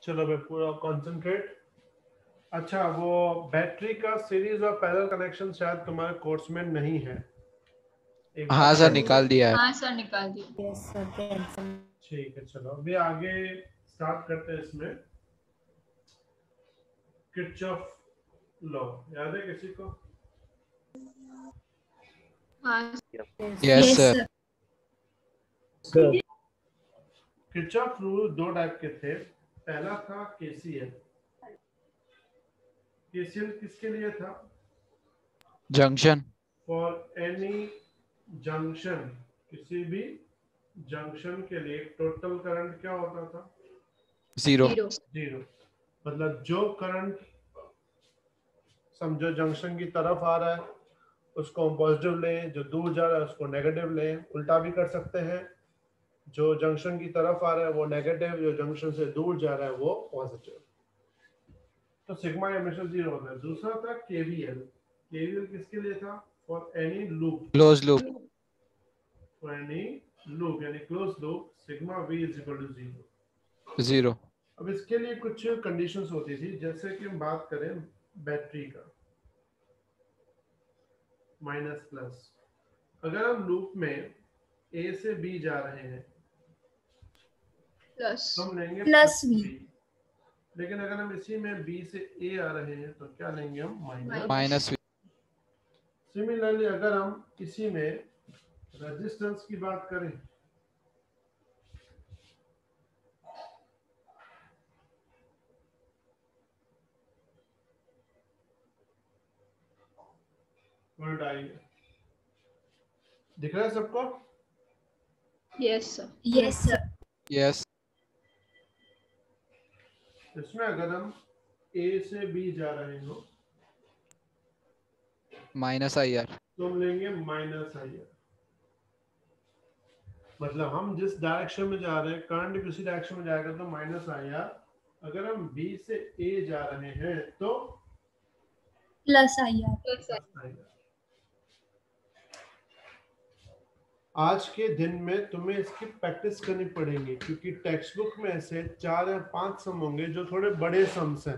चलो भाई पूरा कंसंट्रेट। अच्छा, वो बैटरी का सीरीज और पैरेलल कनेक्शन शायद तुम्हारे कोर्स में नहीं है। एक बार हाँ सर, देख लो। निकाल दिया है। हाँ सर, निकाल दिया। Yes sir, cancel. ठीक है, चलो अभी आगे स्टार्ट करते हैं। इसमें किरचॉफ लॉ याद है किसी को? हाँ यस सर। किरचॉफ रूल दो टाइप के थे। पहला था केसीएल। केसीएल किसके लिए था? जंक्शन। फॉर एनी जंक्शन, किसी भी जंक्शन के लिए टोटल करंट क्या होता था? जीरो। जीरो। जीरो। मतलब जो करंट समझो जंक्शन की तरफ आ रहा है उसको हम पॉजिटिव लें, जो दूर जा रहा है उसको नेगेटिव लें। उल्टा भी कर सकते हैं, जो जंक्शन की तरफ आ रहा है वो नेगेटिव, जो जंक्शन से दूर जा रहा है वो पॉजिटिव। तो सिग्मा हमेशा जीरो होता है। दूसरा था केवीएल। केवीएल किसके लिए था? For any loop. Close loop. For any loop यानी close loop, sigma V is equal to zero. Zero. अब इसके लिए कुछ कंडीशंस होती थी, जैसे कि हम बात करें बैटरी का माइनस प्लस। अगर हम लूप में ए से बी जा रहे हैं प्लस तो हम लेंगे प्लस बी। वी। लेकिन अगर हम इसी में बी से ए आ रहे हैं तो क्या लेंगे हम? माइनस। Minus we. सिमिलरली अगर हम इसी में रेजिस्टेंस की बात करें उल्टा ही है। दिख रहा है सबको? Yes sir. Yes sir. Yes. इसमें अगर हम ए से बी जा रहे हो माइनस आई आर। तो हम लेंगे माइनस आई आर। मतलब हम जिस डायरेक्शन में जा रहे हैं करंट भी उसी डायरेक्शन में जाएगा तो माइनस आई आर। अगर हम बी से ए जा रहे हैं तो plus I R. Plus I R. आज के दिन में तुम्हें इसकी प्रैक्टिस करनी पड़ेगी, क्योंकि टेक्स्ट बुक में ऐसे 4 या 5 सम होंगे जो थोड़े बड़े सम्स हैं।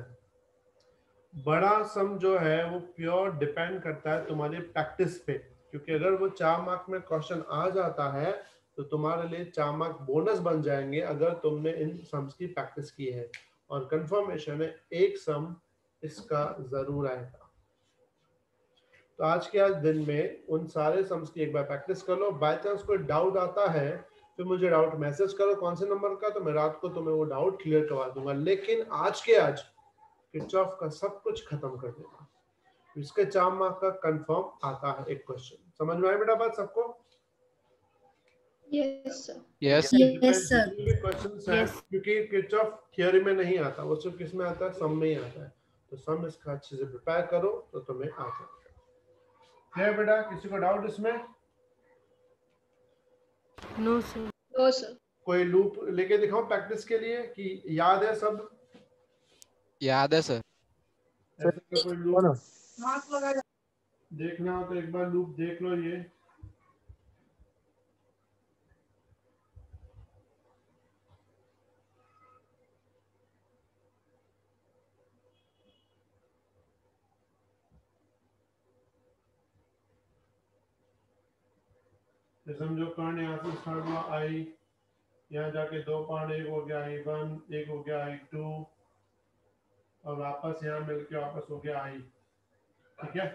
बड़ा सम जो है वो प्योर डिपेंड करता है तुम्हारी प्रैक्टिस पे, क्योंकि अगर वो 4 मार्क में क्वेश्चन आ जाता है तो तुम्हारे लिए 4 मार्क बोनस बन जाएंगे अगर तुमने इन सम्स की प्रैक्टिस की है। और कंफर्मेशन है एक सम इसका जरूर आएगा। तो आज के दिन में उन सारे सम्स की एक बार प्रैक्टिस कर लो। बाय चांस कोई डाउट आता है तो मुझे डाउट मैसेज करो कौन से नंबर का, तो मैं रात को तुम्हें वो डाउट क्लियर करवा दूंगा। लेकिन आज के आज किरचॉफ का सब कुछ खत्म कर देगा। इसके 4 मार्क का कंफर्म आता है एक क्वेश्चन। समझ में आया बेटा बात सबको? Yes sir. Yes. Yes sir. Question है क्योंकि किरचॉफ थियोरी में नहीं आता, वो सिर्फ किस में आता है? सम में ही आता है। तो सम इसका अच्छे से प्रिपेयर करो तो तुम्हें आ जाएगा। क्लियर बेटा? किसी को डाउट इसमें? No sir. No sir. कोई लूप लेके दिखाओ प्रैक्टिस के लिए कि याद है सब? याद है सर। ऐसे का कोई लूप देखना हो तो एक बार लूप देख लो। ये समझो कर्ण यहाँ से स्टार्ट हुआ आई, यहाँ जाके 2 पार्ट, एक हो गया आई 1, एक हो गया आई 2, और वापस यहाँ मिलके वापस हो गया आई। ठीक है,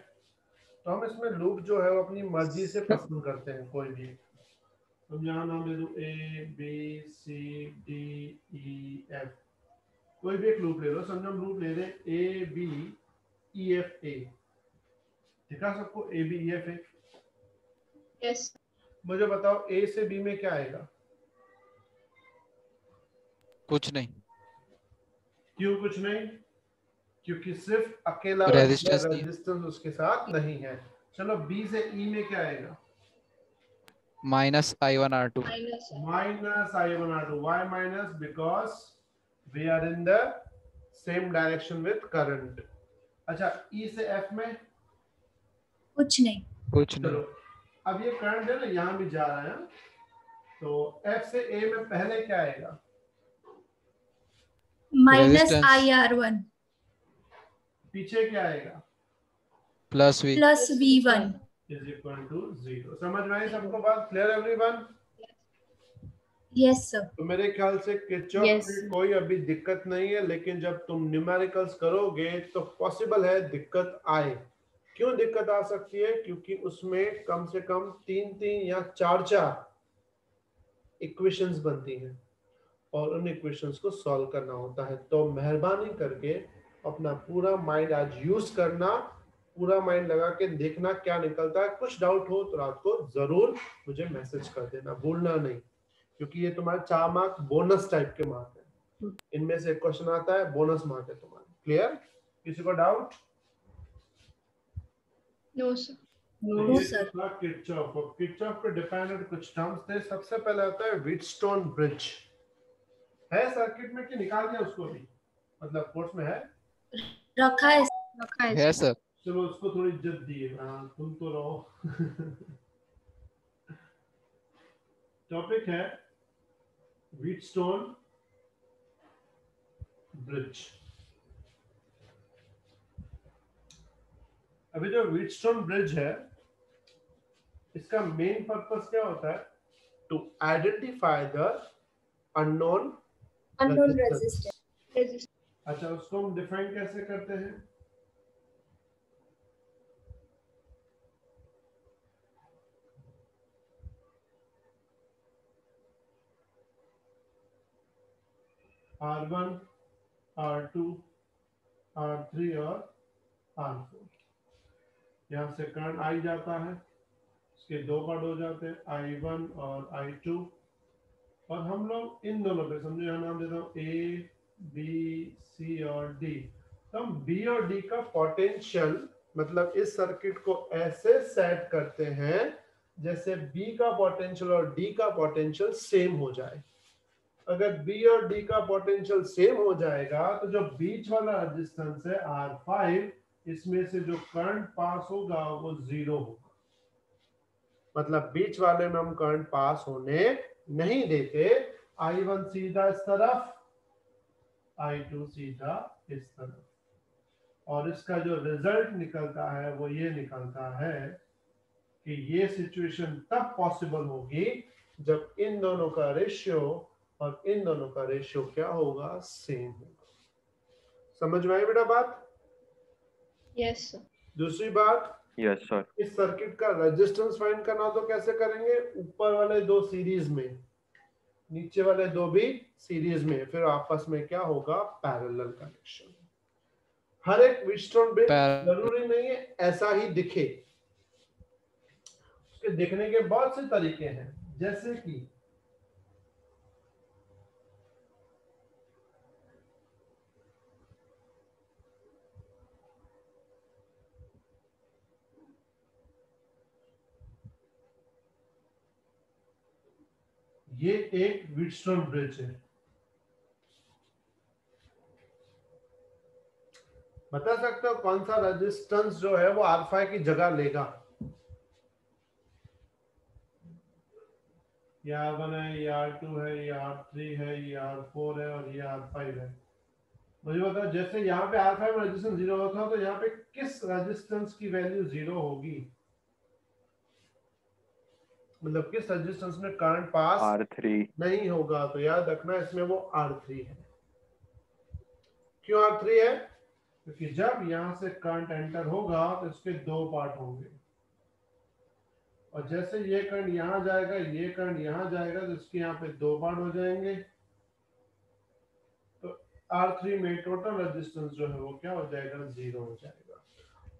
तो हम इसमें लूप जो है वो अपनी मर्जी से पसंद करते हैं कोई भी। हम यहाँ नाम दे दूं A B C D E F, कोई भी एक लूप ले लो। समझो हम लूप ले रहे हैं ए बी ई एफ ए। दिखा सबको A B E F A? Yes. मुझे बताओ ए से बी में क्या आएगा? कुछ नहीं। क्यों कुछ नहीं? क्योंकि सिर्फ अकेला रेजिस्टेंस नहीं। रेजिस्टेंस उसके साथ नहीं है। चलो बी से ई में क्या आएगा? Minus I one R two. Minus I one R two. Why minus? Because we are in the same direction with current. अच्छा, ई से एफ में कुछ नहीं। कुछ चलो नहीं। अब ये करंट है ना यहाँ भी जा रहा है, तो एफ से ए में पहले क्या आएगा? Minus Resistance. IR1 पीछे क्या आएगा? Plus V. Plus V1। Is equal to 0। समझ में आई सबको बात? Clear everyone? Yes sir. तो मेरे ख्याल से किरचॉफ Yes. में कोई अभी दिक्कत नहीं है, लेकिन जब तुम न्यूमेरिकल्स करोगे तो पॉसिबल है दिक्कत आए। क्यों दिक्कत आ सकती है? क्योंकि उसमें कम से कम 3-3 या 4-4 इक्वेशंस बनती हैं और उन इक्वेशंस को सॉल्व करना होता है। तो मेहरबानी करके अपना पूरा माइंड आज यूज करना, पूरा माइंड लगा के देखना क्या निकलता है। कुछ डाउट हो तो रात को जरूर मुझे मैसेज कर देना, भूलना नहीं, क्योंकि ये तुम्हारे 4 मार्क बोनस टाइप के मार्क है। इनमें से क्वेश्चन आता है, बोनस मार्क है तुम्हारे। क्लियर? किसी को डाउट? No, sir. तो नो ये सर। था किरचॉफ, और किरचॉफ पे डिपेंडेंट कुछ टर्म्स थे। सबसे पहले आता है व्हीटस्टोन ब्रिज। है सर्किट में कि निकाल दिया उसको भी? मतलब कोर्स में है? रखा है। रखा है है sir. सर. चलो उसको थोड़ी इज्जत दिए। हाँ तुम तो रहो। टॉपिक है व्हीटस्टोन ब्रिज। अभी जो व्हीटस्टोन ब्रिज है, इसका मेन पर्पस क्या होता है? To identify the unknown unknown resistance. Resistance. Resist. अच्छा, उसको हम डिफाइन कैसे करते हैं? R1, R2, R3 और R4। यहाँ से करंट आई जाता है, इसके दो पार्ट हो जाते हैं, I1 और I2। और हम लोग इन दोनों पे समझो, यहाँ नाम देता हूँ A, B, C और D। तो हम B और D का पोटेंशियल, मतलब इस सर्किट को ऐसे सेट करते हैं जैसे B का पोटेंशियल और D का पोटेंशियल सेम हो जाए। अगर B और D का पोटेंशियल सेम हो जाएगा तो जो बीच वाला रेजिस्टेंस है R5, इसमें से जो करंट पास होगा वो 0 होगा। मतलब बीच वाले में हम करंट पास होने नहीं देते। I1 सीधा इस तरफ, I2 सीधा इस तरफ, और इसका जो रिजल्ट निकलता है वो ये निकलता है कि ये सिचुएशन तब पॉसिबल होगी जब इन दोनों का रेशियो और इन दोनों का रेशियो क्या होगा? सेम होगा। समझ में आई बेटा बात? Yes, sir. दूसरी बात, यस सर। इस सर्किट का रेजिस्टेंस फाइंड करना तो कैसे करेंगे? ऊपर वाले दो सीरीज में, नीचे वाले दो भी सीरीज में, फिर आपस में क्या होगा? Parallel connection. हर एक व्हीटस्टोन ब्रिज जरूरी नहीं है ऐसा ही दिखे, उसके दिखने के बहुत से तरीके हैं। जैसे कि ये एक व्हीटस्टोन ब्रिज है। बता सकते हो कौन सा रेजिस्टेंस जो है वो R5 की जगह लेगा? ये R1 है, ये R2 है, ये R3 है, ये R4 है और ये R5 है। मुझे बताओ, जैसे यहाँ पे R5 रेजिस्टेंस 0 होता तो यहाँ पे किस रेजिस्टेंस की वैल्यू 0 होगी? मतलब किस रेजिस्टेंस में करंट पास R3। नहीं होगा? तो याद रखना इसमें वो R3 है। क्यों R3 है? क्योंकि जब यहाँ से करंट एंटर होगा तो इसके दो पार्ट होंगे, और जैसे ये करंट यहाँ जाएगा, ये करंट यहाँ जाएगा, तो इसके यहाँ पे दो पार्ट हो जाएंगे। तो R3 में टोटल रेजिस्टेंस जो है वो क्या हो जाएगा? 0 हो जाएगा।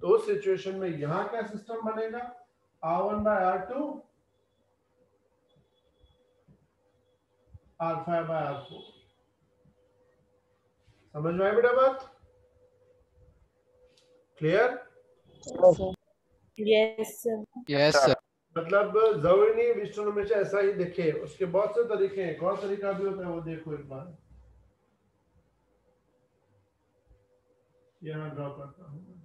तो उस सिचुएशन में यहाँ क्या सिस्टम बनेगा? R1 by R2, R5 by R4। समझ में आई बेटा बात? Clear? Yes sir. Yes sir. मतलब जरूरी नहीं व्हीटस्टोन में से ऐसा ही दिखे, उसके बहुत से तरीके हैं। कौन तरीका भी होता है वो देखो एक बार। यहाँ ड्रॉ करता हूँ।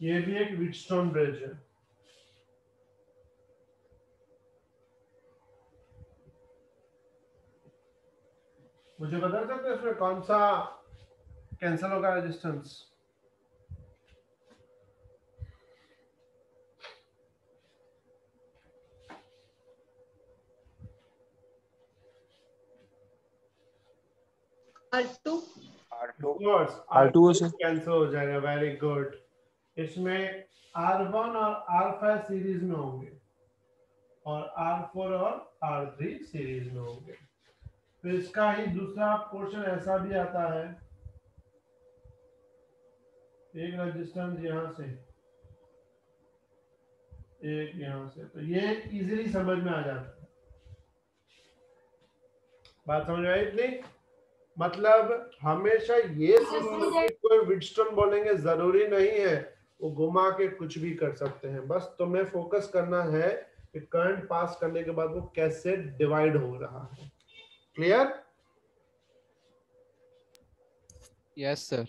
ये भी एक व्हीटस्टोन ब्रिज है। मुझे बता सकते हैं इसमें कौन सा कैंसिल होगा रेजिस्टेंस? R2 R2 से कैंसिल हो जाएगा। Very good. इसमें R1 और R5 सीरीज में होंगे और R4 और R3 सीरीज में होंगे। फिर इसका ही दूसरा पोर्शन ऐसा भी आता है, एक रेजिस्टेंस यहाँ से, एक यहाँ से, तो ये इजीली समझ में आ जाता है। बात समझ में आई इतनी? मतलब हमेशा ये कोई व्हीटस्टोन बोलेंगे जरूरी नहीं है, वो घुमा के कुछ भी कर सकते हैं। बस तुम्हें फोकस करना है कि करंट पास करने के बाद वो कैसे डिवाइड हो रहा है। क्लियर? Yes sir.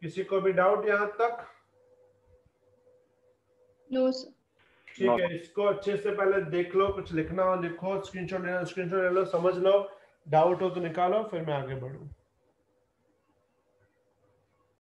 किसी को भी डाउट यहाँ तक? No sir. ठीक है, इसको अच्छे से पहले देख लो, कुछ लिखना हो लिखो, स्क्रीनशॉट ले लो, समझ लो, डाउट हो तो निकालो, फिर मैं आगे बढ़ूं।